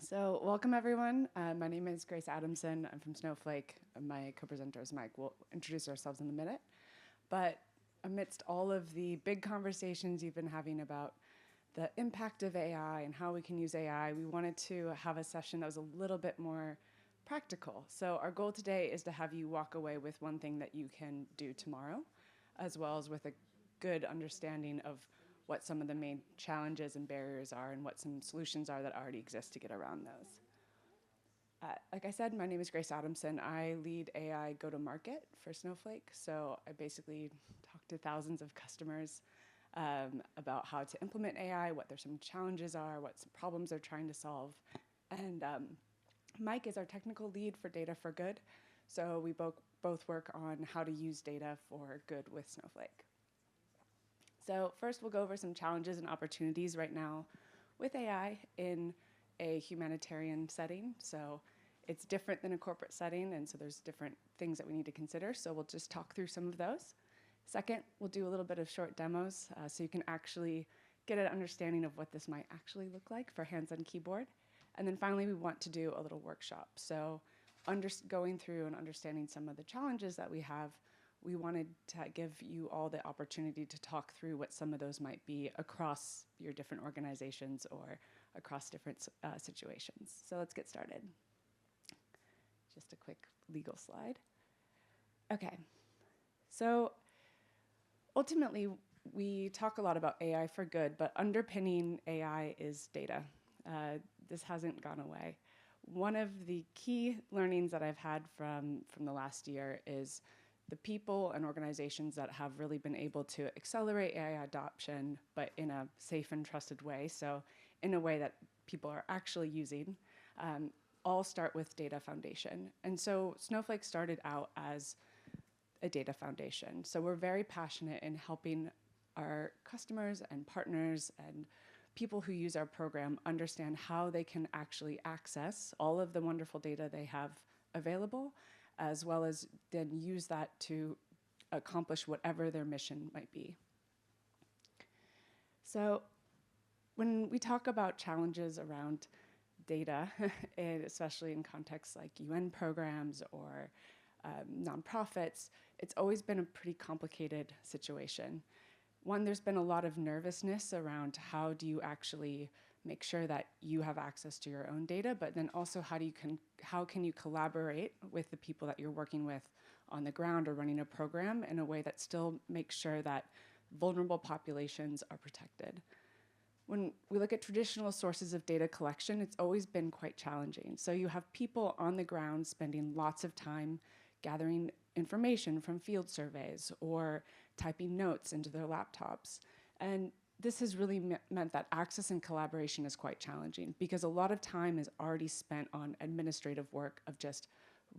So welcome everyone. My name is Grace Adamson. I'm from Snowflake. My co-presenter is Mike. We'll introduce ourselves in a minute. But amidst all of the big conversations you've been having about the impact of AI and how we can use AI, we wanted to have a session that was a little bit more practical. So our goal today is to have you walk away with one thing that you can do tomorrow, as well as with a good understanding of what some of the main challenges and barriers are and what some solutions are that already exist to get around those. Like I said, my name is Grace Adamson. I lead AI go-to-market for Snowflake. So I basically talk to thousands of customers about how to implement AI, what their some challenges are, what some problems they're trying to solve. And Mike is our technical lead for Data for Good. So we both work on how to use data for good with Snowflake. So first, we'll go over some challenges and opportunities right now with AI in a humanitarian setting. So it's different than a corporate setting, and so there's different things that we need to consider. So we'll just talk through some of those. Second, we'll do a little bit of short demos so you can actually get an understanding of what this might actually look like for hands-on keyboard. And then finally, we want to do a little workshop. So going through and understanding some of the challenges that we have, we wanted to give you all the opportunity to talk through what some of those might be across your different organizations or across different situations. So let's get started. Just a quick legal slide. Okay, so ultimately, we talk a lot about AI for good, but underpinning AI is data. This hasn't gone away. One of the key learnings that I've had from the last year is the people and organizations that have really been able to accelerate AI adoption, but in a safe and trusted way, so in a way that people are actually using, all start with data foundation. And so Snowflake started out as a data foundation. So we're very passionate in helping our customers and partners and people who use our program understand how they can actually access all of the wonderful data they have available, as well as then use that to accomplish whatever their mission might be. So when we talk about challenges around data, and especially in contexts like UN programs or nonprofits, it's always been a pretty complicated situation. One, there's been a lot of nervousness around how do you actually make sure that you have access to your own data, but then also how can you collaborate with the people that you're working with on the ground or running a program in a way that still makes sure that vulnerable populations are protected. When we look at traditional sources of data collection, it's always been quite challenging. So you have people on the ground spending lots of time gathering information from field surveys or typing notes into their laptops. And this has really meant that access and collaboration is quite challenging because a lot of time is already spent on administrative work of just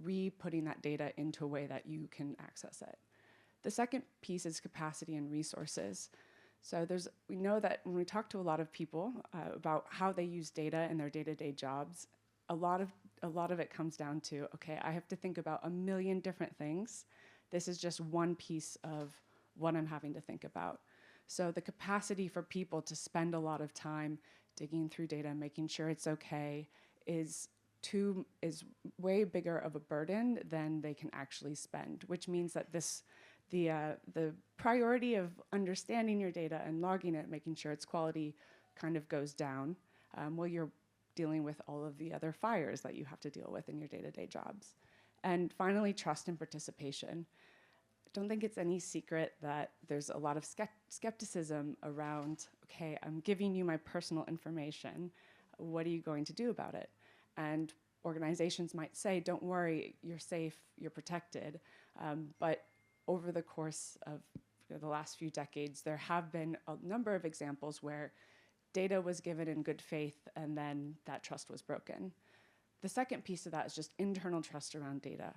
re-putting that data into a way that you can access it. The second piece is capacity and resources. So we know that when we talk to a lot of people about how they use data in their day-to-day jobs, a lot of it comes down to, okay, I have to think about a million different things. This is just one piece of what I'm having to think about. So the capacity for people to spend a lot of time digging through data, making sure it's okay, is way bigger of a burden than they can actually spend, which means that the priority of understanding your data and logging it, making sure its quality kind of goes down while you're dealing with all of the other fires that you have to deal with in your day-to-day jobs. And finally, trust and participation. I don't think it's any secret that there's a lot of skepticism around, okay, I'm giving you my personal information. What are you going to do about it? And organizations might say, don't worry, you're safe, you're protected. But over the course of the last few decades, there have been a number of examples where data was given in good faith and then that trust was broken. The second piece of that is just internal trust around data.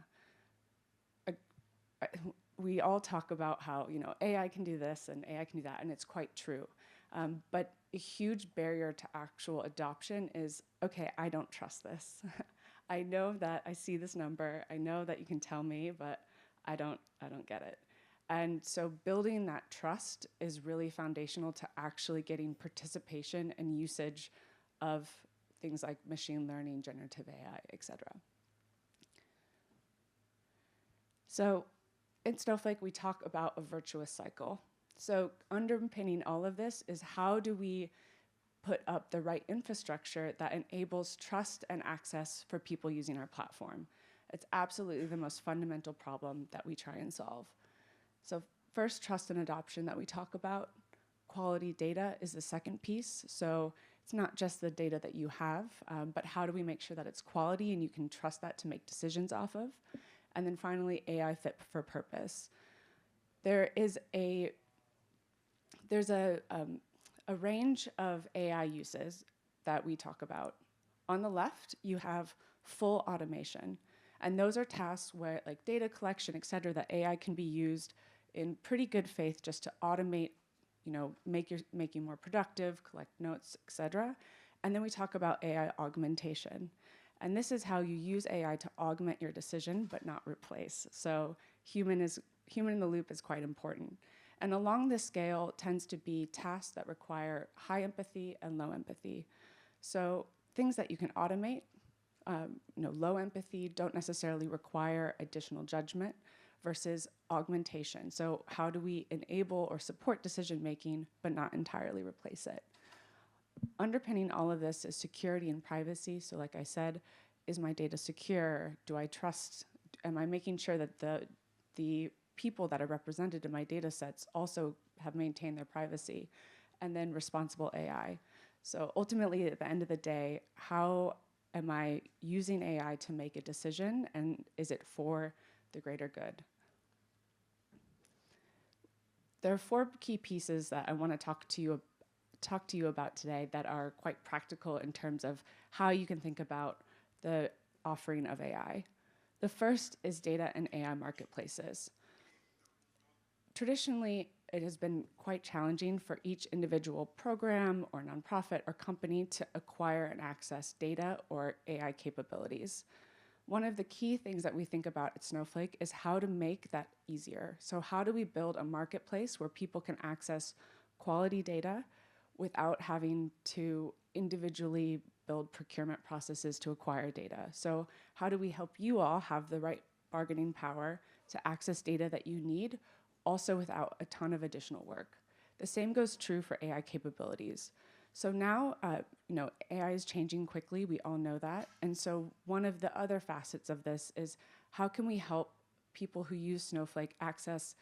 We all talk about how AI can do this and AI can do that, and it's quite true. But a huge barrier to actual adoption is, okay, I don't trust this. I know that I see this number, I know that you can tell me, but I don't get it. And so building that trust is really foundational to actually getting participation and usage of things like machine learning, generative AI, et cetera. So in Snowflake, we talk about a virtuous cycle. So underpinning all of this is how do we put up the right infrastructure that enables trust and access for people using our platform. It's absolutely the most fundamental problem that we try and solve. So first, trust and adoption that we talk about. Quality data is the second piece. So it's not just the data that you have, but how do we make sure that it's quality and you can trust that to make decisions off of? And then finally, AI fit for purpose. There's a range of AI uses that we talk about. On the left, you have full automation. And those are tasks where, like data collection, et cetera, that AI can be used in pretty good faith just to automate, make you more productive, collect notes, et cetera. And then we talk about AI augmentation. And this is how you use AI to augment your decision, but not replace. So human in the loop is quite important. And along this scale tends to be tasks that require high empathy and low empathy. So things that you can automate, low empathy, don't necessarily require additional judgment versus augmentation. So how do we enable or support decision-making, but not entirely replace it? Underpinning all of this is security and privacy. So like I said, is my data secure? Do I trust? Am I making sure that the people that are represented in my data sets also have maintained their privacy? And then responsible AI. So ultimately, at the end of the day, how am I using AI to make a decision, and is it for the greater good? There are 4 key pieces that I want to talk to you about today that are quite practical in terms of how you can think about the offering of AI. The first is data and AI marketplaces. Traditionally, it has been quite challenging for each individual program or nonprofit or company to acquire and access data or AI capabilities. One of the key things that we think about at Snowflake is how to make that easier. So how do we build a marketplace where people can access quality data without having to individually build procurement processes to acquire data? So how do we help you all have the right bargaining power to access data that you need, also without a ton of additional work? The same goes true for AI capabilities. So now, AI is changing quickly, we all know that. And so one of the other facets of this is how can we help people who use Snowflake access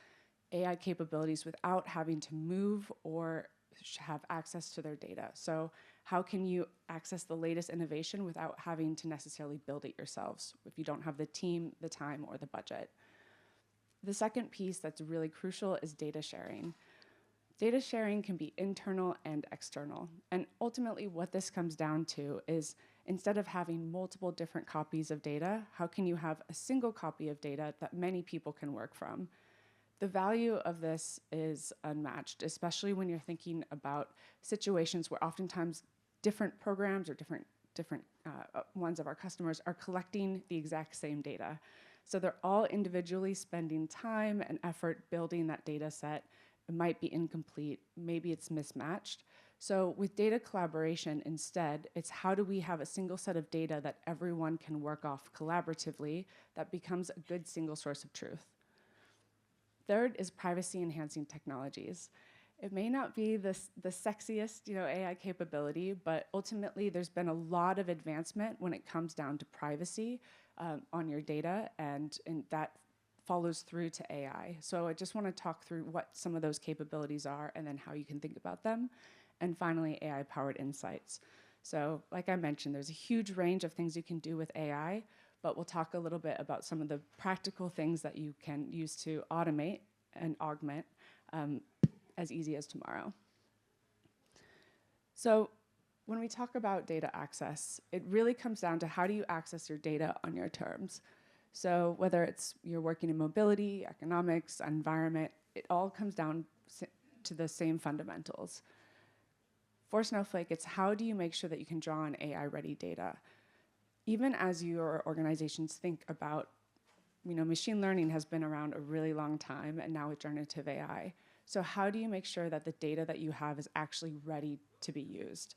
AI capabilities without having to move or have access to their data? So how can you access the latest innovation without having to necessarily build it yourselves if you don't have the team, the time, or the budget? The second piece that's really crucial is data sharing. Data sharing can be internal and external. And ultimately what this comes down to is instead of having multiple different copies of data, how can you have a single copy of data that many people can work from? The value of this is unmatched, especially when you're thinking about situations where oftentimes different programs or different ones of our customers are collecting the exact same data. So they're all individually spending time and effort building that data set. It might be incomplete, maybe it's mismatched. So with data collaboration instead, it's how do we have a single set of data that everyone can work off collaboratively that becomes a good single source of truth. Third is privacy enhancing technologies. It may not be the sexiest AI capability, but ultimately there's been a lot of advancement when it comes down to privacy on your data, and that follows through to AI. So I just want to talk through what some of those capabilities are and then how you can think about them. And finally, AI-powered insights. So like I mentioned, there's a huge range of things you can do with AI, but we'll talk a little bit about some of the practical things that you can use to automate and augment as easy as tomorrow. So when we talk about data access, it really comes down to how do you access your data on your terms. So whether it's you're working in mobility, economics, environment, it all comes down to the same fundamentals. For Snowflake, it's how do you make sure that you can draw on AI-ready data? Even as your organizations think about, machine learning has been around a really long time, and now with generative AI. So how do you make sure that the data that you have is actually ready to be used?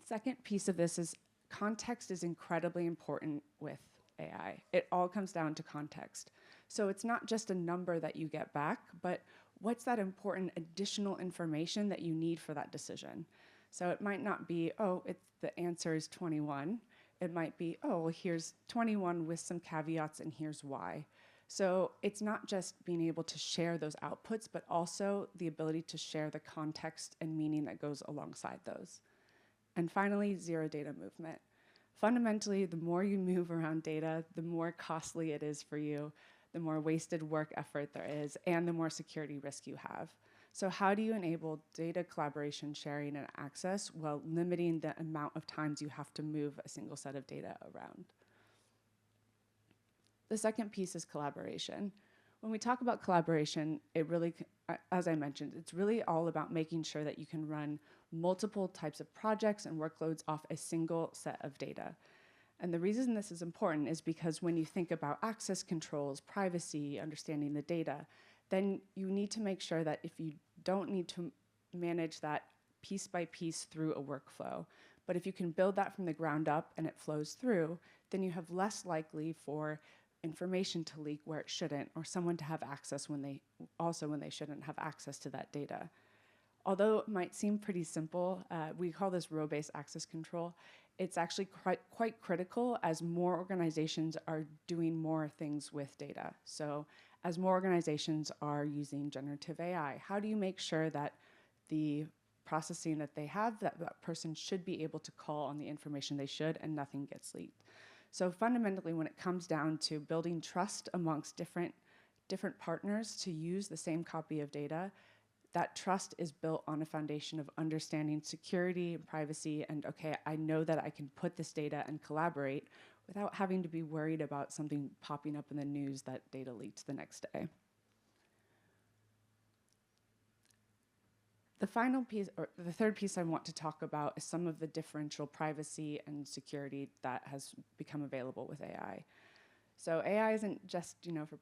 Second piece of this is context is incredibly important with AI. It all comes down to context. So it's not just a number that you get back, but what's that important additional information that you need for that decision? So it might not be, oh, the answer is 21. It might be, oh, well, here's 21 with some caveats and here's why. So it's not just being able to share those outputs, but also the ability to share the context and meaning that goes alongside those. And finally, zero data movement. Fundamentally, the more you move around data, the more costly it is for you, the more wasted work effort there is, and the more security risk you have. So how do you enable data collaboration, sharing, and access while limiting the amount of times you have to move a single set of data around? The second piece is collaboration. When we talk about collaboration, it really, as I mentioned, it's really all about making sure that you can run multiple types of projects and workloads off a single set of data. And the reason this is important is because when you think about access controls, privacy, understanding the data, then you need to make sure that if you don't need to manage that piece by piece through a workflow, but if you can build that from the ground up and it flows through, then you have less likely for information to leak where it shouldn't, or someone to have access when they shouldn't have access to that data. Although it might seem pretty simple, we call this row-based access control. It's actually quite critical as more organizations are doing more things with data. So as more organizations are using generative AI, how do you make sure that the processing that they have, that person should be able to call on the information they should and nothing gets leaked? So fundamentally, when it comes down to building trust amongst different partners to use the same copy of data, that trust is built on a foundation of understanding security and privacy and, okay, I know that I can put this data and collaborate without having to be worried about something popping up in the news that data leaked the next day. The final piece, or the third piece I want to talk about is some of the differential privacy and security that has become available with AI. So AI isn't just, for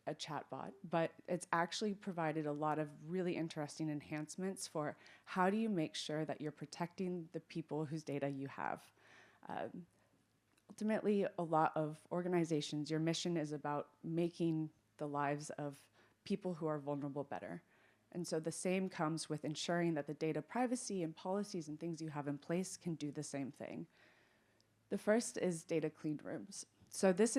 a chatbot, but it's actually provided a lot of really interesting enhancements for how do you make sure that you're protecting the people whose data you have. Ultimately, a lot of organizations, your mission is about making the lives of people who are vulnerable better. And so the same comes with ensuring that the data privacy and policies and things you have in place can do the same thing. The first is data clean rooms. So this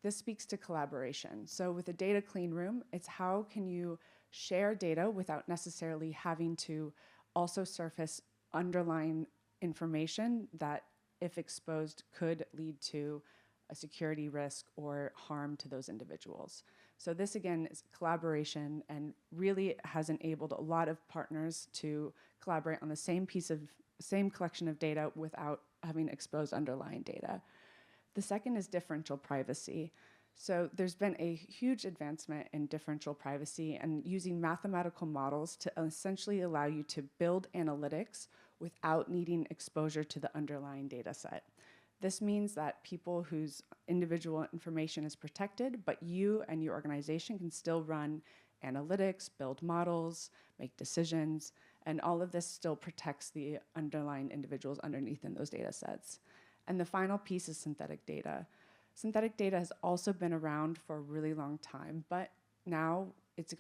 speaks to collaboration. So with a data clean room, it's how can you share data without necessarily having to also surface underlying information that, if exposed, could lead to a security risk or harm to those individuals. So this, again, is collaboration and really has enabled a lot of partners to collaborate on the same collection of data without having exposed underlying data. The second is differential privacy. So there's been a huge advancement in differential privacy and using mathematical models to essentially allow you to build analytics without needing exposure to the underlying data set. This means that people whose individual information is protected, but you and your organization can still run analytics, build models, make decisions, and all of this still protects the underlying individuals underneath in those data sets. And the final piece is synthetic data. Synthetic data has also been around for a really long time, but now it's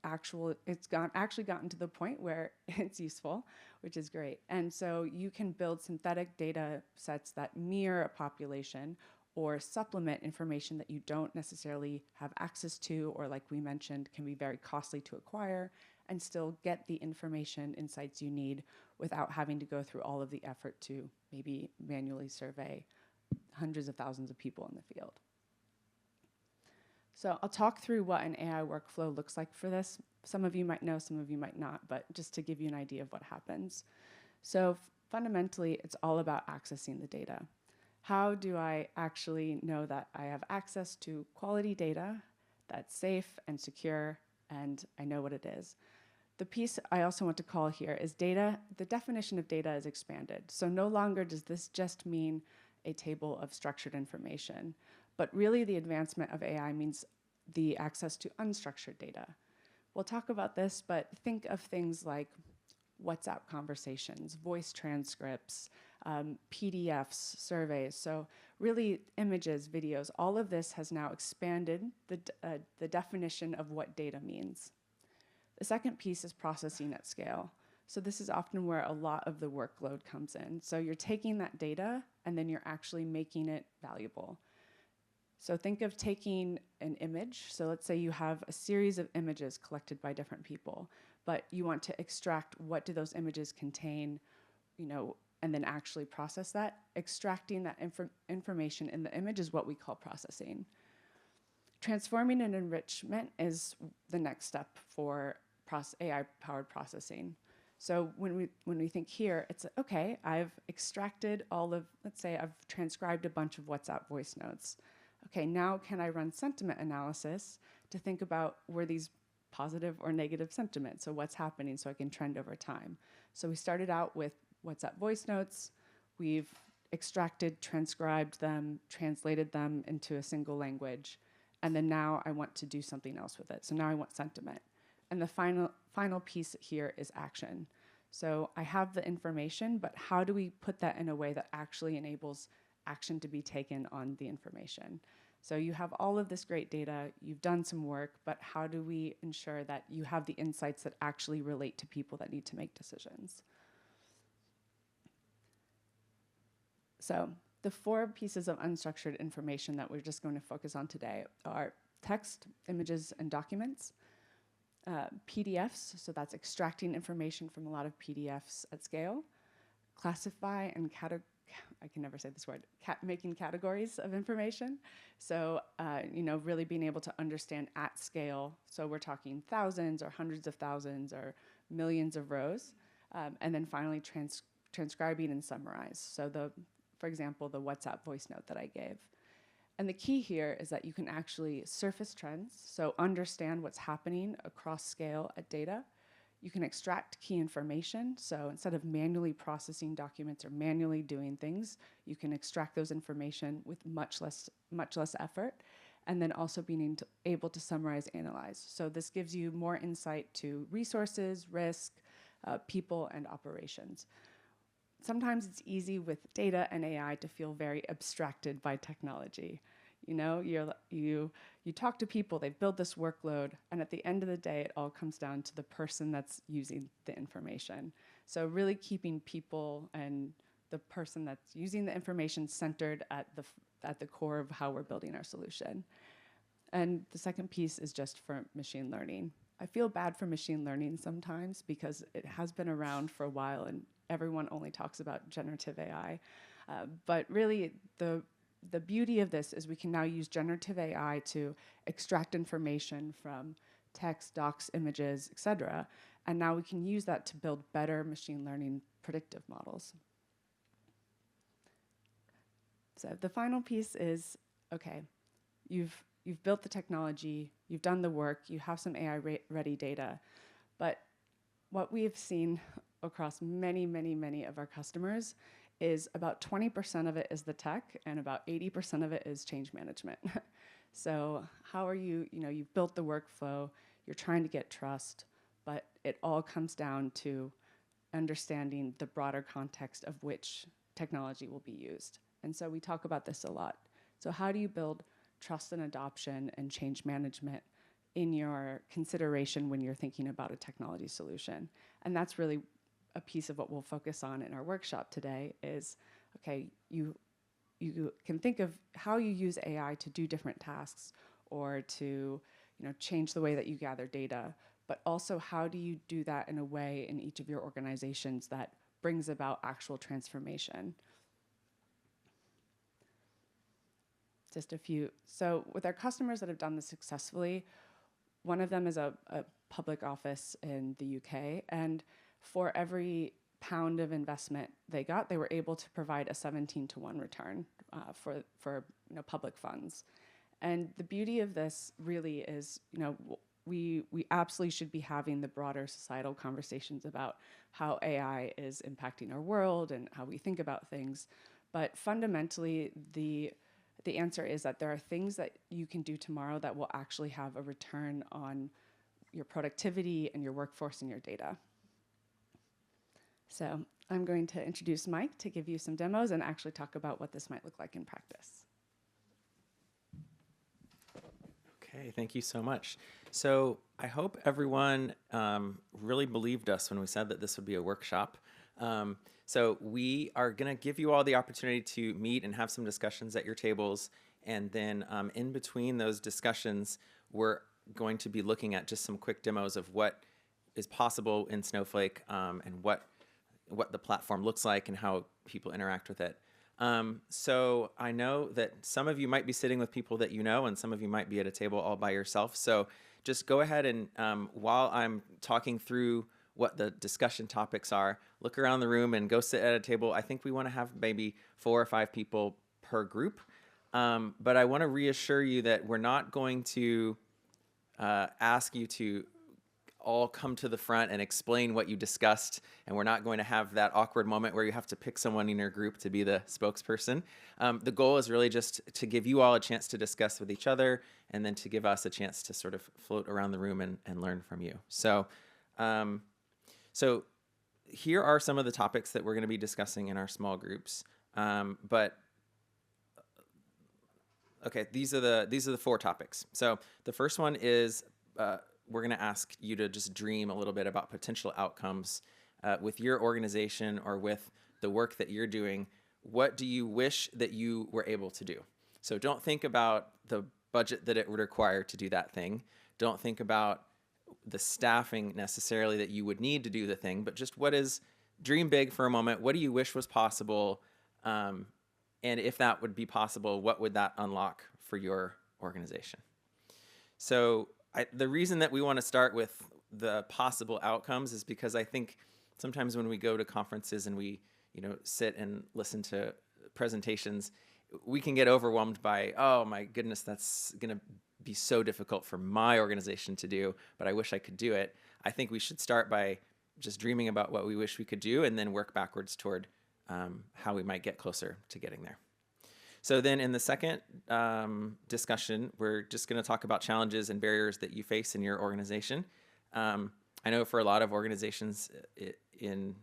actually gotten to the point where it's useful, which is great. And so you can build synthetic data sets that mirror a population or supplement information that you don't necessarily have access to, or like we mentioned, can be very costly to acquire, and still get the information insights you need without having to go through all of the effort to maybe manually survey hundreds of thousands of people in the field. So I'll talk through what an AI workflow looks like for this. Some of you might know, some of you might not, but just to give you an idea of what happens. So fundamentally, it's all about accessing the data. How do I actually know that I have access to quality data that's safe and secure, and I know what it is? The piece I also want to call here is data. The definition of data is expanded. So no longer does this just mean a table of structured information, but really the advancement of AI means the access to unstructured data. We'll talk about this, but think of things like WhatsApp conversations, voice transcripts, PDFs, surveys. So really images, videos, all of this has now expanded the definition of what data means. The second piece is processing at scale. So this is often where a lot of the workload comes in. So you're taking that data and then you're actually making it valuable. So think of taking an image. So let's say you have a series of images collected by different people, but you want to extract what do those images contain, and then actually process that. Extracting that information in the image is what we call processing. Transforming and enrichment is the next step for AI-powered processing. So when we think here, it's okay, I've extracted all of, let's say I've transcribed a bunch of WhatsApp voice notes. Okay, now can I run sentiment analysis to think about were these positive or negative sentiment? So what's happening so I can trend over time? So we started out with WhatsApp voice notes. We've extracted, transcribed them, translated them into a single language. And then now I want to do something else with it. So now I want sentiment. And the final piece here is action. So I have the information, but how do we put that in a way that actually enables action to be taken on the information? So you have all of this great data, you've done some work, but how do we ensure that you have the insights that actually relate to people that need to make decisions? So the 4 pieces of unstructured information that we're just going to focus on today are text, images, and documents. PDFs, so that's extracting information from a lot of PDFs at scale. Classify and I can never say this word, making categories of information. So, really being able to understand at scale. So we're talking thousands or hundreds of thousands or millions of rows. And then finally transcribing and summarize. So for example, the WhatsApp voice note that I gave. And the key here is that you can actually surface trends, so understand what's happening across scale at data. You can extract key information, so instead of manually processing documents or manually doing things, you can extract those information with much less effort, and then also being able to summarize, analyze. So this gives you more insight to resources, risk, people, and operations. Sometimes it's easy with data and AI to feel very abstracted by technology. You talk to people, they've built this workload, and at the end of the day, it all comes down to the person that's using the information. So really keeping people and the person that's using the information centered at the core of how we're building our solution. And the second piece is just for machine learning. I feel bad for machine learning sometimes because it has been around for a while and everyone only talks about generative AI. But really, the beauty of this is we can now use generative AI to extract information from text, docs, images, et cetera. And now we can use that to build better machine learning predictive models. So the final piece is, okay, you've built the technology, you've done the work, you have some AI-ready data, but what we've seen across many, many, many of our customers is about 20% of it is the tech and about 80% of it is change management. So how are you've built the workflow, you're trying to get trust, but it all comes down to understanding the broader context of which technology will be used. And so we talk about this a lot. So how do you build trust and adoption and change management in your consideration when you're thinking about a technology solution? And that's really a piece of what we'll focus on in our workshop today is, okay, you can think of how you use AI to do different tasks or to change the way that you gather data, but also how do you do that in a way in each of your organizations that brings about actual transformation? Just a few. So with our customers that have done this successfully, one of them is a public office in the UK, and for every pound of investment they got, they were able to provide a 17-to-1 return for public funds. And the beauty of this really is, we absolutely should be having the broader societal conversations about how AI is impacting our world and how we think about things. But fundamentally, the answer is that there are things that you can do tomorrow that will actually have a return on your productivity and your workforce and your data. So I'm going to introduce Mike to give you some demos and actually talk about what this might look like in practice. Okay, thank you so much. So I hope everyone really believed us when we said that this would be a workshop. So we are going to give you all the opportunity to meet and have some discussions at your tables. And then in between those discussions, we're going to be looking at just some quick demos of what is possible in Snowflake and what the platform looks like and how people interact with it. So I know that some of you might be sitting with people that you know, and some of you might be at a table all by yourself. So just go ahead and while I'm talking through what the discussion topics are, look around the room and go sit at a table. I think we want to have maybe 4 or 5 people per group. But I want to reassure you that we're not going to ask you to all come to the front and explain what you discussed, and we're not going to have that awkward moment where you have to pick someone in your group to be the spokesperson. The goal is really just to give you all a chance to discuss with each other, and then to give us a chance to sort of float around the room and learn from you. So, so here are some of the topics that we're going to be discussing in our small groups. Okay, these are the 4 topics. So the first one is we're going to ask you to just dream a little bit about potential outcomes with your organization or with the work that you're doing. What do you wish that you were able to do? So don't think about the budget that it would require to do that thing. Don't think about the staffing necessarily that you would need to do the thing, but just dream big for a moment. What do you wish was possible? And if that would be possible, what would that unlock for your organization? So the reason that we want to start with the possible outcomes is because I think sometimes when we go to conferences and we sit and listen to presentations, we can get overwhelmed by, oh my goodness, that's going to be so difficult for my organization to do, but I wish I could do it. I think we should start by just dreaming about what we wish we could do and then work backwards toward how we might get closer to getting there. So then in the second discussion, we're just going to talk about challenges and barriers that you face in your organization. I know for a lot of organizations in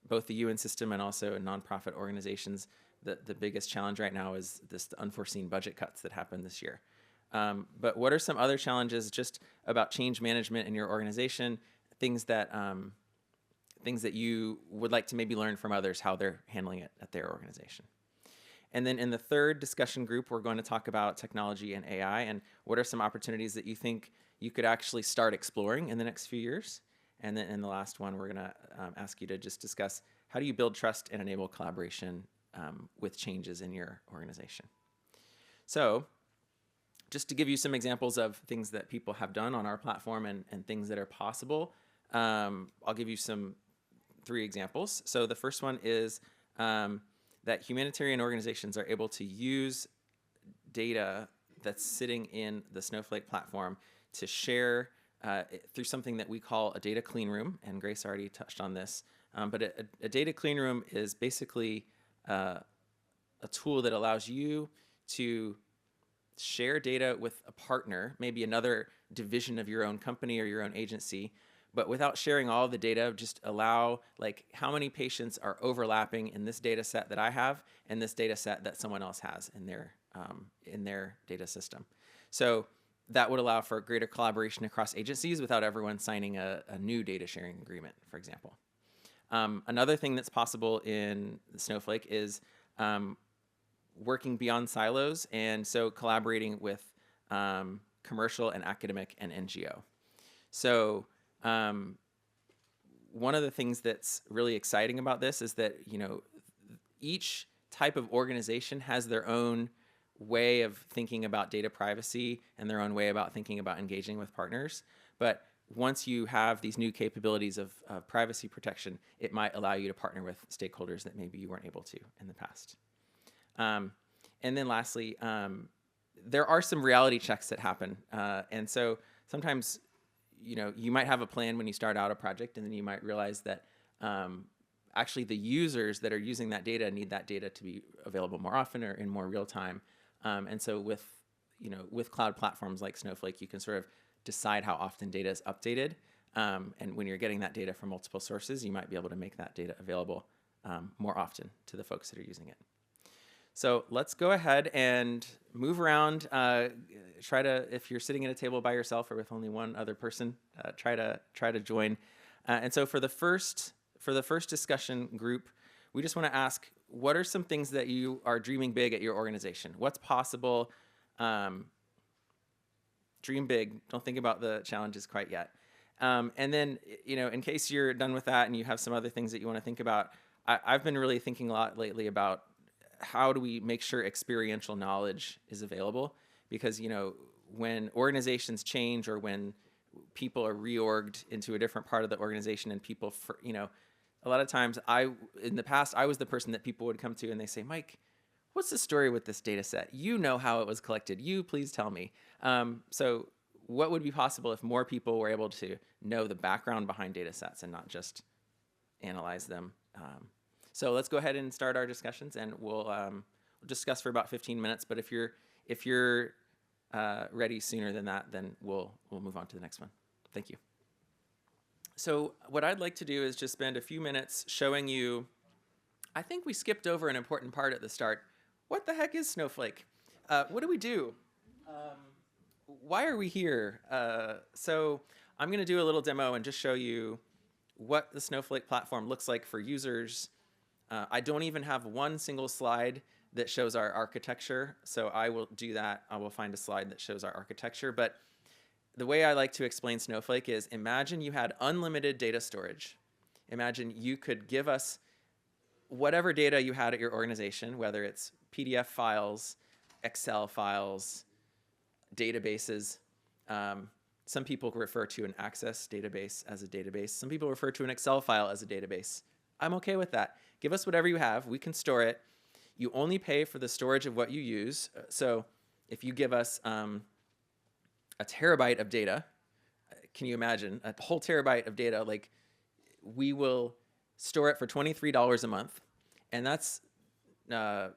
both the UN system and also in nonprofit organizations, the biggest challenge right now is the unforeseen budget cuts that happened this year. But what are some other challenges just about change management in your organization, things that you would like to maybe learn from others, how they're handling it at their organization? And then in the third discussion group, we're going to talk about technology and AI and what are some opportunities that you think you could actually start exploring in the next few years. And then in the last one, we're going to ask you to just discuss how do you build trust and enable collaboration with changes in your organization. So just to give you some examples of things that people have done on our platform and things that are possible, I'll give you 3 examples. So the first one is that humanitarian organizations are able to use data that's sitting in the Snowflake platform to share through something that we call a data clean room, and Grace already touched on this. But a data clean room is basically a tool that allows you to share data with a partner, maybe another division of your own company or your own agency, but without sharing all the data, just allow like how many patients are overlapping in this data set that I have and this data set that someone else has in their data system. So that would allow for greater collaboration across agencies without everyone signing a new data sharing agreement, for example. Another thing that's possible in Snowflake is working beyond silos, and so collaborating with commercial and academic and NGO. So one of the things that's really exciting about this is that, each type of organization has their own way of thinking about data privacy and their own way about thinking about engaging with partners. But once you have these new capabilities of privacy protection, it might allow you to partner with stakeholders that maybe you weren't able to in the past. And then lastly, there are some reality checks that happen. And so sometimes you might have a plan when you start out a project, and then you might realize that actually the users that are using that data need that data to be available more often or in more real time. And so with cloud platforms like Snowflake, you can sort of decide how often data is updated. And when you're getting that data from multiple sources, you might be able to make that data available more often to the folks that are using it. So let's go ahead and move around. Try to, if you're sitting at a table by yourself or with only one other person, try to join. And so for the first discussion group, we just want to ask, what are some things that you are dreaming big at your organization? What's possible? Dream big. Don't think about the challenges quite yet. And then, in case you're done with that and you have some other things that you want to think about, I've been really thinking a lot lately about how do we make sure experiential knowledge is available? Because, when organizations change or when people are reorged into a different part of the organization and people, a lot of times in the past, I was the person that people would come to and they say, Mike, what's the story with this data set? You know how it was collected. You please tell me. So what would be possible if more people were able to know the background behind data sets and not just analyze them? So let's go ahead and start our discussions, and we'll discuss for about 15 minutes. But if you're ready sooner than that, then we'll move on to the next one. Thank you. So what I'd like to do is just spend a few minutes showing you. I think we skipped over an important part at the start. What the heck is Snowflake? What do we do? Why are we here? So I'm going to do a little demo and just show you what the Snowflake platform looks like for users. I don't even have one single slide that shows our architecture, so I will do that. I will find a slide that shows our architecture. But the way I like to explain Snowflake is, imagine you had unlimited data storage. Imagine you could give us whatever data you had at your organization, whether it's PDF files, Excel files, databases. Some people refer to an Access database as a database. Some people refer to an Excel file as a database. I'm okay with that. Give us whatever you have. We can store it. You only pay for the storage of what you use. So if you give us a terabyte of data, can you imagine a whole terabyte of data? Like, we will store it for $23 a month, and that's a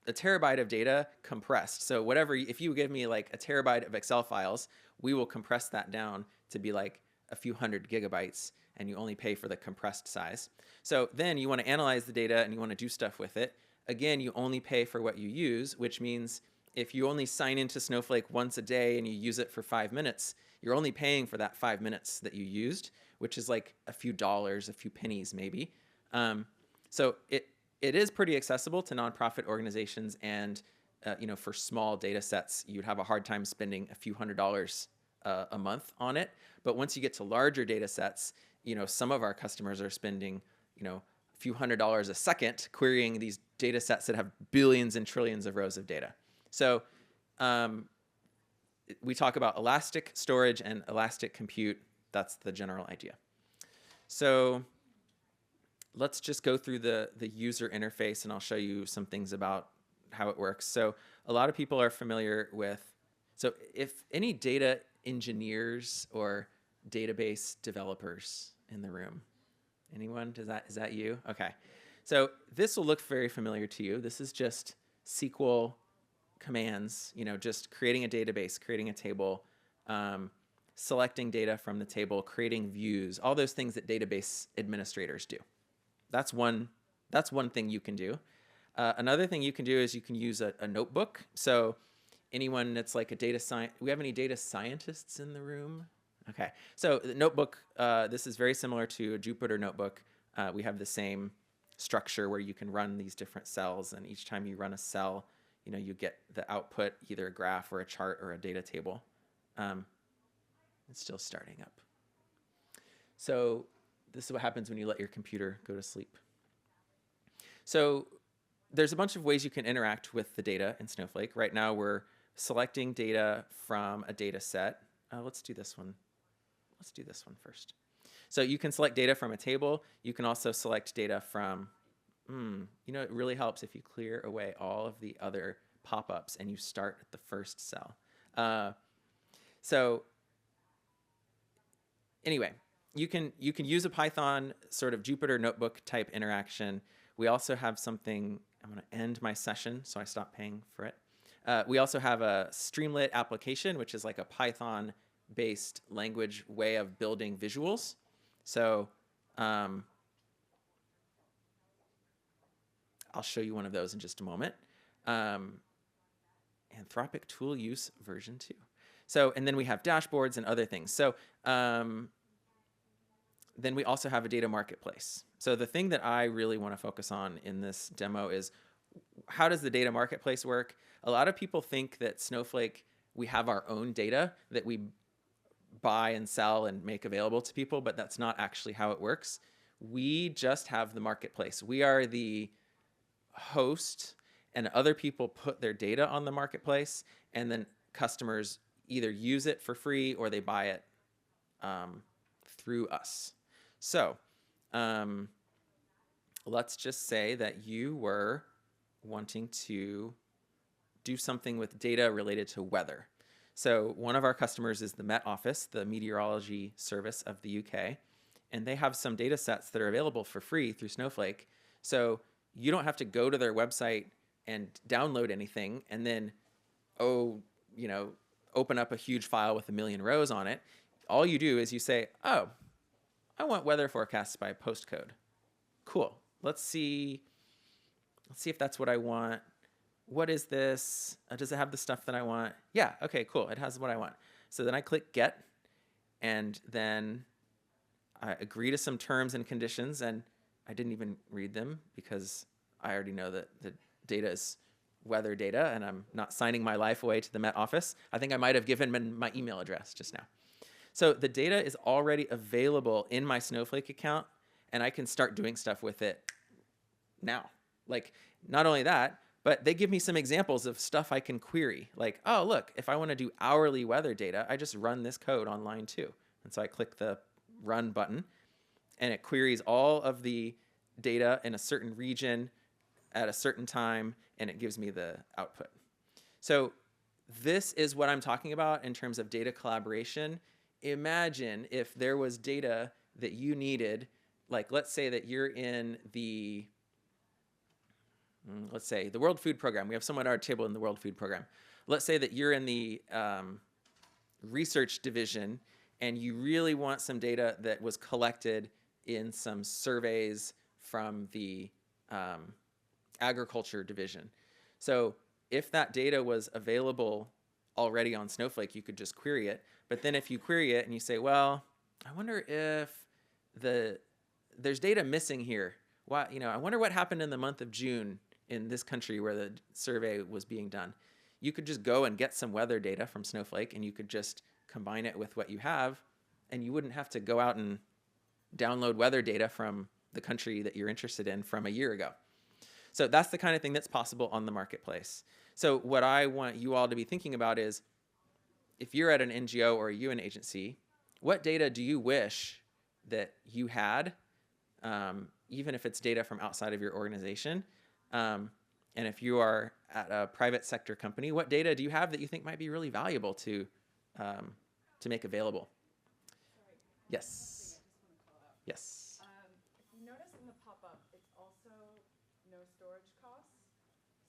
terabyte of data compressed. So whatever, if you give me like a terabyte of Excel files, we will compress that down to be like a few hundred gigabytes, and you only pay for the compressed size. So then you want to analyze the data and you want to do stuff with it. Again, you only pay for what you use, which means if you only sign into Snowflake once a day and you use it for 5 minutes, you're only paying for that 5 minutes that you used, which is like a few dollars, a few pennies maybe. So it is pretty accessible to nonprofit organizations, and for small data sets, you'd have a hard time spending a few $100s a month on it. But once you get to larger data sets, some of our customers are spending a few $100s a second querying these data sets that have billions and trillions of rows of data. So we talk about elastic storage and elastic compute. That's the general idea. So let's just go through the user interface, and I'll show you some things about how it works. So a lot of people are familiar with, so if any data engineers or database developers in the room, anyone? Is that you? Okay. So this will look very familiar to you. This is just SQL commands, just creating a database, creating a table, selecting data from the table, creating views, all those things that database administrators do. That's one thing you can do. Another thing you can do is you can use a notebook. So anyone that's like a data science, we have any data scientists in the room? Okay, so the notebook, this is very similar to a Jupyter notebook. We have the same structure where you can run these different cells, and each time you run a cell, you get the output, either a graph or a chart or a data table. It's still starting up. So this is what happens when you let your computer go to sleep. So there's a bunch of ways you can interact with the data in Snowflake. Right now we're selecting data from a data set. Let's do this one. Let's do this one first. So you can select data from a table. You can also select data from, it really helps if you clear away all of the other pop-ups and you start at the first cell. So anyway, you can use a Python sort of Jupyter notebook type interaction. We also have something, I'm going to end my session so I stop paying for it. We also have a Streamlit application, which is like a Python-based language way of building visuals. So I'll show you one of those in just a moment. Anthropic tool use version 2. So, and then we have dashboards and other things. So then we also have a data marketplace. So the thing that I really want to focus on in this demo is, how does the data marketplace work? A lot of people think that Snowflake, we have our own data that we buy and sell and make available to people, but that's not actually how it works. We just have the marketplace. We are the host, and other people put their data on the marketplace, and then customers either use it for free or they buy it through us. So let's just say that you were wanting to do something with data related to weather. So one of our customers is the Met Office, the meteorology service of the UK, and they have some data sets that are available for free through Snowflake. So you don't have to go to their website and download anything and then, open up a huge file with 1 million rows on it. All you do is you say, oh, I want weather forecasts by postcode. Cool. Let's see if that's what I want. What is this? Does it have the stuff that I want? Yeah, okay, cool. It has what I want. So then I click get, and then I agree to some terms and conditions, and I didn't even read them because I already know that the data is weather data, and I'm not signing my life away to the Met Office. I think I might have given my email address just now. So the data is already available in my Snowflake account, and I can start doing stuff with it now. Like, not only that, but they give me some examples of stuff I can query. Like, oh, look, if I want to do hourly weather data, I just run this code on line 2. And so I click the run button, and it queries all of the data in a certain region at a certain time, and it gives me the output. So this is what I'm talking about in terms of data collaboration. Imagine if there was data that you needed, like let's say that you're in the, let's say the World Food Program. We have someone at our table in the World Food Program. Let's say that you're in the research division, and you really want some data that was collected in some surveys from the agriculture division. So if that data was available already on Snowflake, you could just query it. But then if you query it and you say, well, I wonder if there's data missing here. Why, I wonder what happened in the month of June in this country where the survey was being done. You could just go and get some weather data from Snowflake, and you could just combine it with what you have, and you wouldn't have to go out and download weather data from the country that you're interested in from a year ago. So that's the kind of thing that's possible on the marketplace. So what I want you all to be thinking about is, if you're at an NGO or a UN agency, what data do you wish that you had, even if it's data from outside of your organization? And if you are at a private sector company, what data do you have that you think might be really valuable to make available? Yes. Yes. If you notice in the pop-up, it's also no storage costs.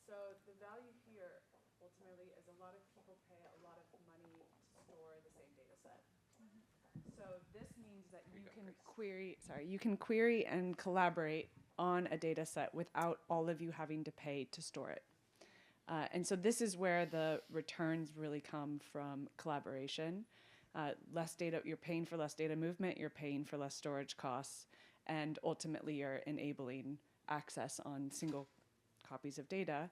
So the value here ultimately is a lot of people pay a lot of money to store the same data set. So this means that you can query and collaborate on a data set without all of you having to pay to store it. And so this is where the returns really come from collaboration. Less data, you're paying for less data movement, you're paying for less storage costs, and ultimately you're enabling access on single copies of data.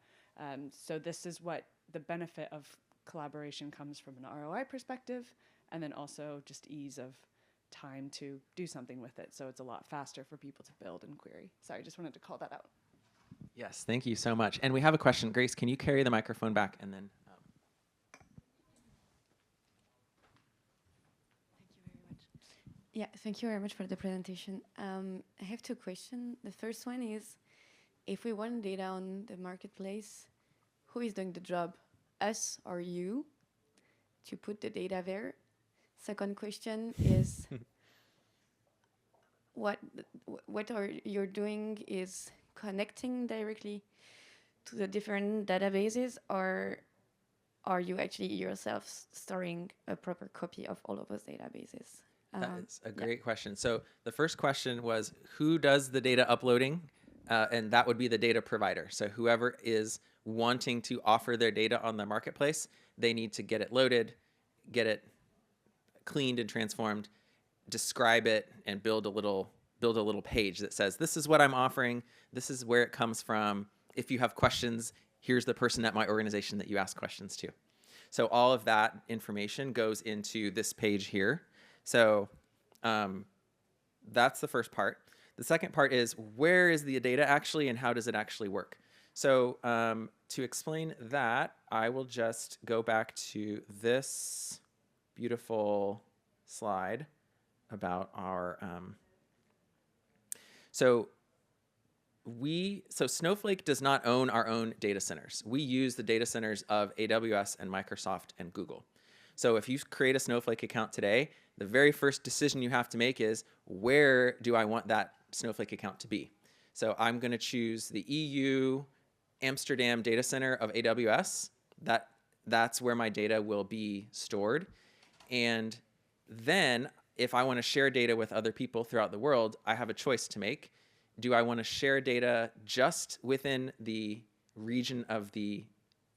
So this is what the benefit of collaboration comes from an ROI perspective, and then also just ease of time to do something with it. So it's a lot faster for people to build and query. Sorry, just wanted to call that out. Yes, thank you so much. And we have a question. Grace, can you carry the microphone back and then... Yeah, thank you very much for the presentation. I have 2 questions. The first one is, if we want data on the marketplace, who is doing the job, us or you, to put the data there? Second question is, what are you doing is connecting directly to the different databases, or are you actually yourself storing a proper copy of all of those databases? That is a great question. So the first question was, who does the data uploading? and that would be the data provider. So whoever is wanting to offer their data on the marketplace, they need to get it loaded, get it cleaned and transformed, describe it, and build a little page that says, this is what I'm offering, this is where it comes from. If you have questions, here's the person at my organization that you ask questions to. So all of that information goes into this page here. So that's the first part. The second part is, where is the data actually and how does it actually work? So to explain that, I will just go back to this beautiful slide about our, so Snowflake does not own our own data centers. We use the data centers of AWS and Microsoft and Google. So if you create a Snowflake account today, the very first decision you have to make is, where do I want that Snowflake account to be? So I'm going to choose the EU Amsterdam data center of AWS. That's where my data will be stored. And then if I want to share data with other people throughout the world, I have a choice to make. Do I want to share data just within the region of the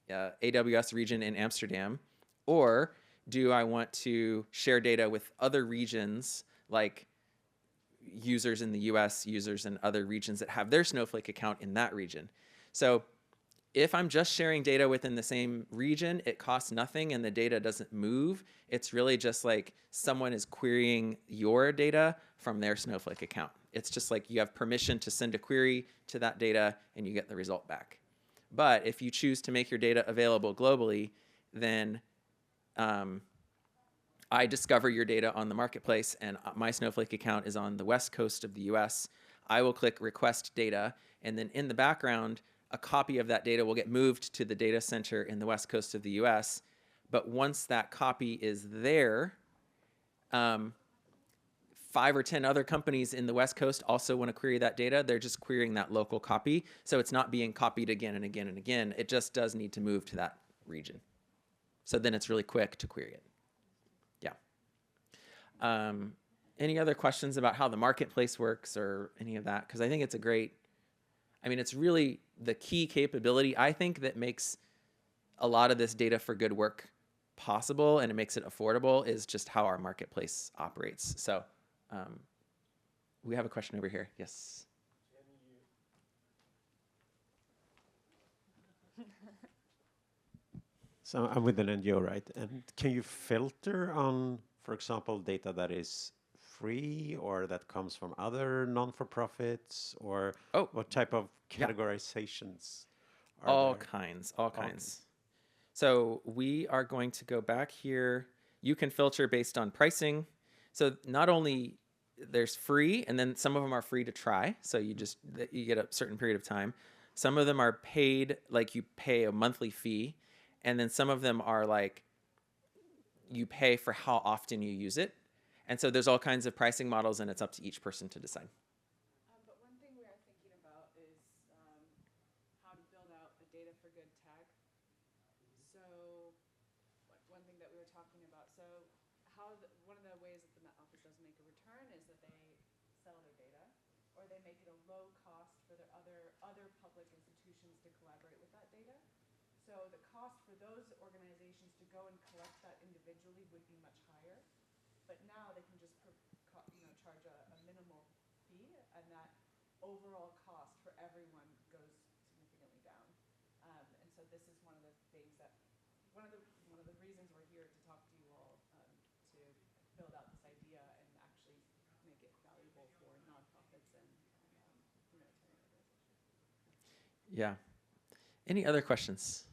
AWS region in Amsterdam, or do I want to share data with other regions, like users in the US, users in other regions that have their Snowflake account in that region? So if I'm just sharing data within the same region, it costs nothing and the data doesn't move. It's really just like someone is querying your data from their Snowflake account. It's just like you have permission to send a query to that data and you get the result back. But if you choose to make your data available globally, then I discover your data on the marketplace and my Snowflake account is on the West Coast of the US. I will click request data, and then in the background, a copy of that data will get moved to the data center in the West Coast of the US. But once that copy is there, 5 or 10 other companies in the West Coast also want to query that data. They're just querying that local copy. So it's not being copied again and again and again. It just does need to move to that region. So then it's really quick to query it. Yeah. Any other questions about how the marketplace works or any of that? Because I think it's a great, it's really the key capability, I think, that makes a lot of this data for good work possible, and it makes it affordable, is just how our marketplace operates. So we have a question over here. Yes. So I'm with an NGO, right? And can you filter on, for example, data that is free or that comes from other non-for-profits, or what type of categorizations are all there? All kinds. So we are going to go back here. You can filter based on pricing. So not only there's free, and then some of them are free to try. So you get a certain period of time. Some of them are paid, like you pay a monthly fee. And then some of them are like you pay for how often you use it. And so there's all kinds of pricing models, and it's up to each person to decide. But one thing we are thinking about is how to build out a data for good tag. So one thing that we were talking about, so one of the ways that the Met Office does make a return is that they sell their data, or they make it a low cost for their other public institutions to collaborate with that data. So the cost for those organizations to go and collect that individually would be much higher. But now they can just charge a minimal fee, and that overall cost for everyone goes significantly down. And so this is one of the things that one of the reasons we're here to talk to you all, to build out this idea and actually make it valuable for nonprofits and humanitarian organizations. Yeah. Any other questions?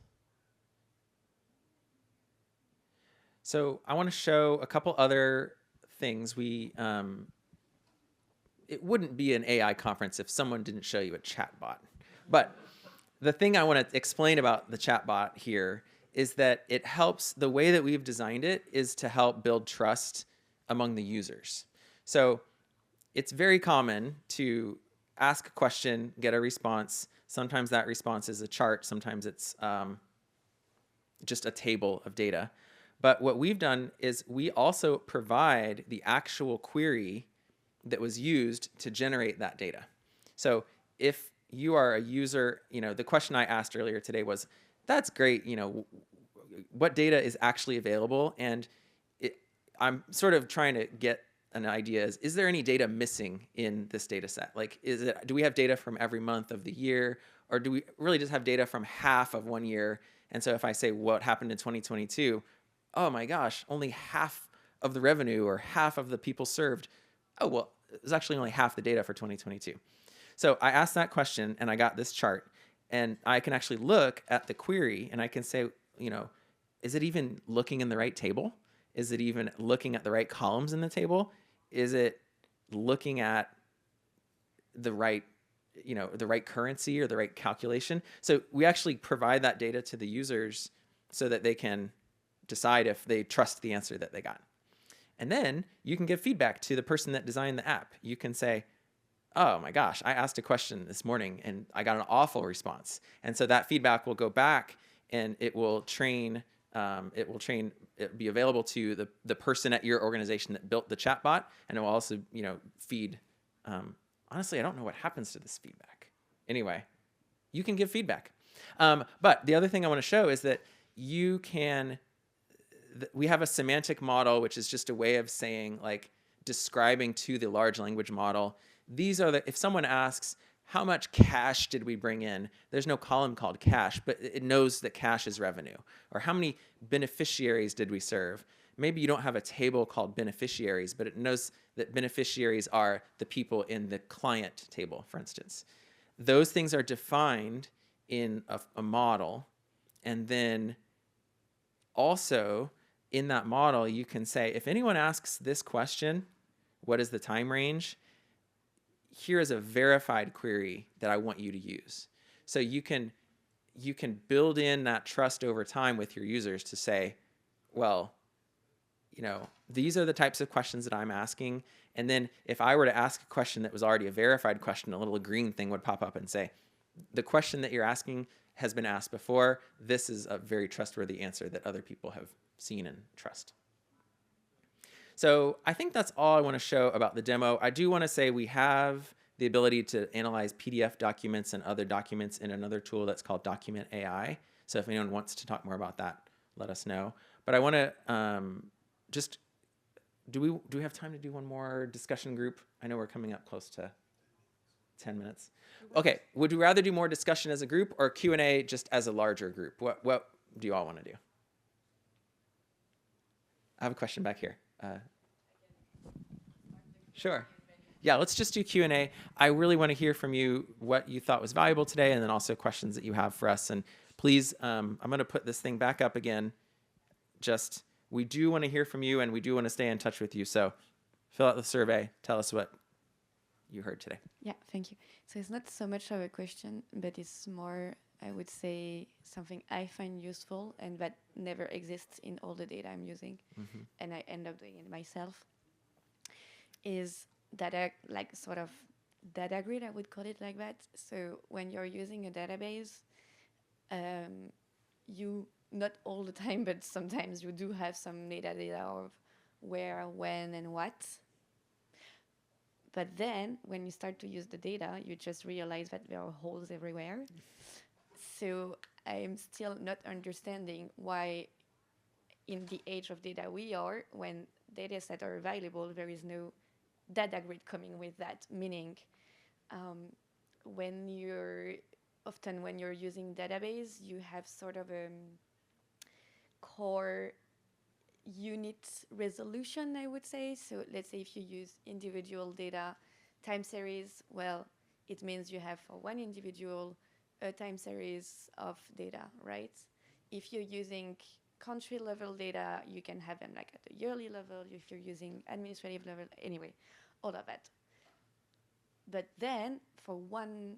So I want to show a couple other things. It wouldn't be an AI conference if someone didn't show you a chatbot. But the thing I want to explain about the chatbot here is that it helps, the way that we've designed it is to help build trust among the users. So it's very common to ask a question, get a response. Sometimes that response is a chart. Sometimes it's just a table of data. But what we've done is we also provide the actual query that was used to generate that data. So if you are a user, the question I asked earlier today was, that's great, what data is actually available? And I'm sort of trying to get an idea is there any data missing in this data set? Like, do we have data from every month of the year, or do we really just have data from half of 1 year? And so if I say what happened in 2022, oh my gosh, only half of the revenue or half of the people served. Oh, well, it was actually only half the data for 2022. So I asked that question and I got this chart, and I can actually look at the query and I can say, is it even looking in the right table? Is it even looking at the right columns in the table? Is it looking at the right, the right currency or the right calculation? So we actually provide that data to the users so that they can decide if they trust the answer that they got. And then you can give feedback to the person that designed the app. You can say, oh my gosh, I asked a question this morning and I got an awful response. And so that feedback will go back and it will be available to the person at your organization that built the chatbot, and it will also, feed. Honestly, I don't know what happens to this feedback. Anyway, you can give feedback. But the other thing I want to show is that we have a semantic model, which is just a way of saying, like, describing to the large language model. These are if someone asks, how much cash did we bring in? There's no column called cash, but it knows that cash is revenue. Or how many beneficiaries did we serve? Maybe you don't have a table called beneficiaries, but it knows that beneficiaries are the people in the client table, for instance. Those things are defined in a model. And then also in that model, you can say, if anyone asks this question, what is the time range? Here is a verified query that I want you to use. So you can build in that trust over time with your users to say, well, these are the types of questions that I'm asking. And then if I were to ask a question that was already a verified question, a little green thing would pop up and say, the question that you're asking has been asked before. This is a very trustworthy answer that other people have seen and trust. So I think that's all I want to show about the demo. I do want to say we have the ability to analyze PDF documents and other documents in another tool that's called Document AI. So if anyone wants to talk more about that, let us know. But I want to do we have time to do one more discussion group? I know we're coming up close to 10 minutes. Okay, would you rather do more discussion as a group or Q&A just as a larger group? What do you all want to do? I have a question back here. Sure. Yeah, let's just do Q&A. I really want to hear from you what you thought was valuable today, and then also questions that you have for us. And please, I'm going to put this thing back up again. We do want to hear from you, and we do want to stay in touch with you. So fill out the survey. Tell us what you heard today. Yeah, thank you. So it's not so much of a question, but it's more, I would say, something I find useful and that never exists in all the data I'm using, and I end up doing it myself, is data, like sort of data grid, I would call it like that. So when you're using a database, you, not all the time, but sometimes you do have some metadata of where, when, and what. But then when you start to use the data, you just realize that there are holes everywhere. So I'm still not understanding why in the age of data we are, when data sets are available, there is no data grid coming with that. Meaning, when you're using database, you have sort of a core unit resolution, I would say. So let's say if you use individual data time series, well, it means you have for one individual a time series of data, right? If you're using country level data, you can have them like at the yearly level. If you're using administrative level, anyway, all of that. But then for one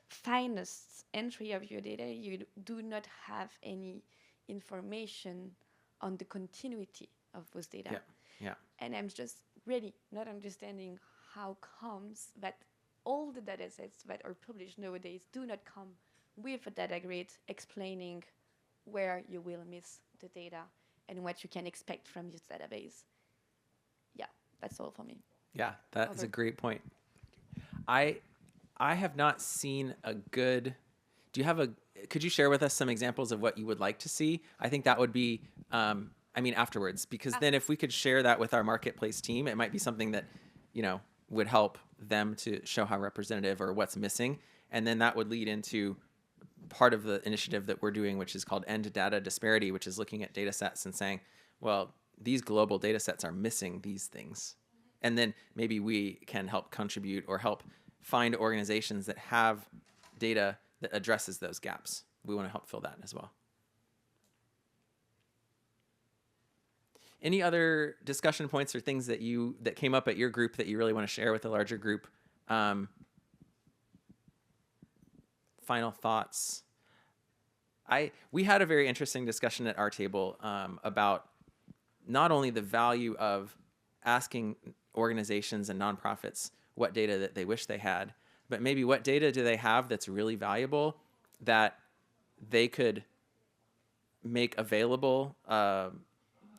finest entry of your data, you do not have any information on the continuity of those data. Yeah. And I'm just really not understanding how comes that all the data sets that are published nowadays do not come with a data grid explaining where you will miss the data and what you can expect from this database. Yeah, that's all for me. Yeah, that is a great point. I have not seen a good. Do you have a? Could you share with us some examples of what you would like to see? I think that would be. I mean, afterwards, because then if we could share that with our marketplace team, it might be something that, would help them to show how representative or what's missing, and then that would lead into part of the initiative that we're doing, which is called End Data Disparity, which is looking at data sets and saying, well, these global data sets are missing these things. And then maybe we can help contribute or help find organizations that have data that addresses those gaps. We want to help fill that as well. Any other discussion points or things that came up at your group that you really want to share with the larger group? Final thoughts. We had a very interesting discussion at our table about not only the value of asking organizations and nonprofits what data that they wish they had, but maybe what data do they have that's really valuable that they could make available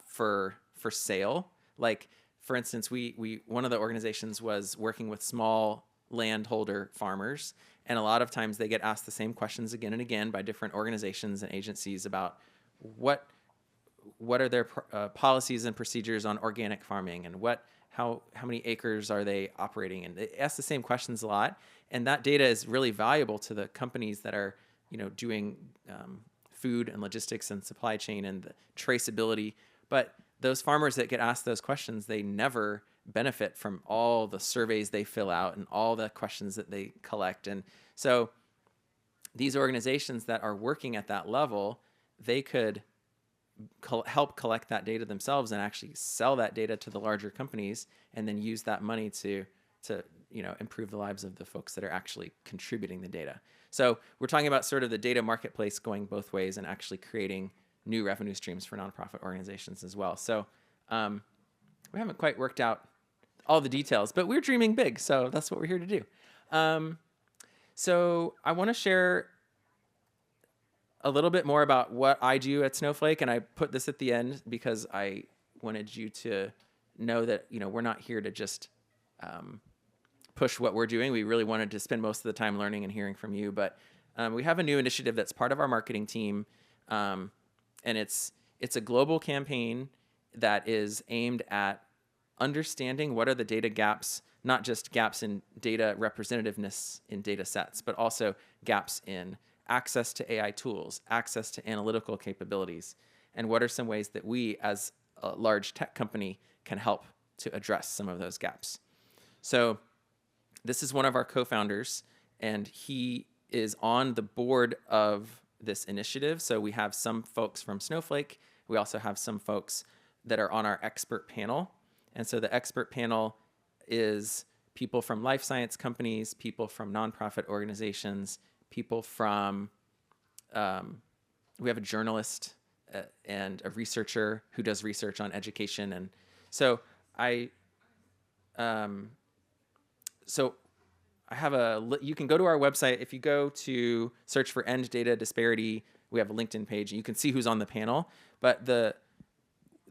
for sale. Like, for instance, we one of the organizations was working with small landholder farmers, and a lot of times they get asked the same questions again and again by different organizations and agencies about what are their policies and procedures on organic farming, and how many acres are they operating in. They ask the same questions a lot, and that data is really valuable to the companies that are doing food and logistics and supply chain and the traceability. But those farmers that get asked those questions, they never benefit from all the surveys they fill out and all the questions that they collect. And so these organizations that are working at that level, they could help collect that data themselves and actually sell that data to the larger companies, and then use that money to improve the lives of the folks that are actually contributing the data. So we're talking about sort of the data marketplace going both ways and actually creating new revenue streams for nonprofit organizations as well. So we haven't quite worked out all the details, but we're dreaming big, so that's what we're here to do. So I want to share a little bit more about what I do at Snowflake, and I put this at the end because I wanted you to know that we're not here to just push what we're doing. We really wanted to spend most of the time learning and hearing from you, but we have a new initiative that's part of our marketing team, and it's a global campaign that is aimed at understanding what are the data gaps, not just gaps in data representativeness in data sets, but also gaps in access to AI tools, access to analytical capabilities, and what are some ways that we as a large tech company can help to address some of those gaps. So this is one of our co-founders, and he is on the board of this initiative. So we have some folks from Snowflake. We also have some folks that are on our expert panel. And so the expert panel is people from life science companies, people from nonprofit organizations, people from, we have a journalist and a researcher who does research on education. And so I have you can go to our website. If you go to search for End Data Disparity, we have a LinkedIn page, and you can see who's on the panel. But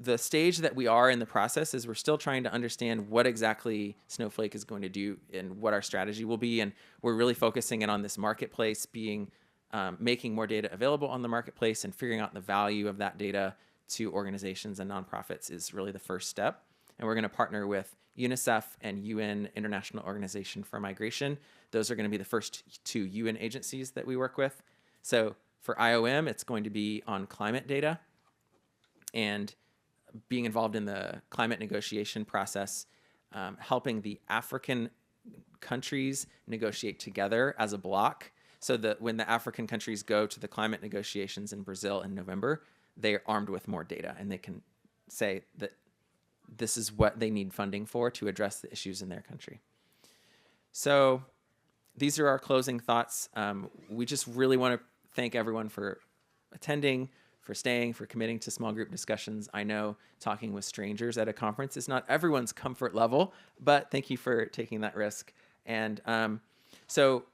the stage that we are in the process is we're still trying to understand what exactly Snowflake is going to do and what our strategy will be. And we're really focusing in on this marketplace making more data available on the marketplace, and figuring out the value of that data to organizations and nonprofits is really the first step. And we're going to partner with UNICEF and UN International Organization for Migration. Those are going to be the first two UN agencies that we work with. So for IOM, it's going to be on climate data and being involved in the climate negotiation process, helping the African countries negotiate together as a bloc, so that when the African countries go to the climate negotiations in Brazil in November, they're armed with more data, and they can say that this is what they need funding for to address the issues in their country. So these are our closing thoughts. We just really want to thank everyone for attending, for staying, for committing to small group discussions. I know talking with strangers at a conference is not everyone's comfort level, but thank you for taking that risk. And so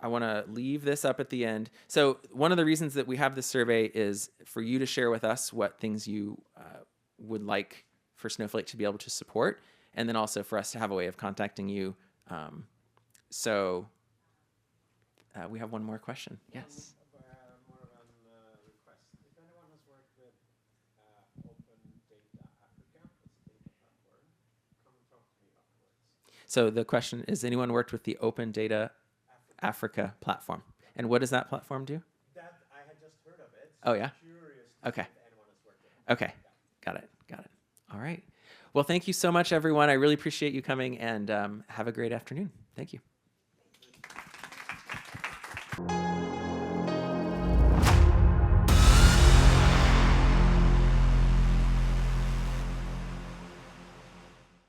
I want to leave this up at the end. So one of the reasons that we have this survey is for you to share with us what things you would like for Snowflake to be able to support, and then also for us to have a way of contacting you So we have one more question. Yes. More of a request. If anyone has worked with Open Data Africa, it's a data platform, come and talk to me afterwards. So the question is, anyone worked with the Open Data Africa platform? And what does that platform do? That I had just heard of it. Oh, yeah? Curious to Okay. see if anyone has worked with it. Okay. Got it. Got it. All right. Well, thank you so much, everyone. I really appreciate you coming, and have a great afternoon. Thank you.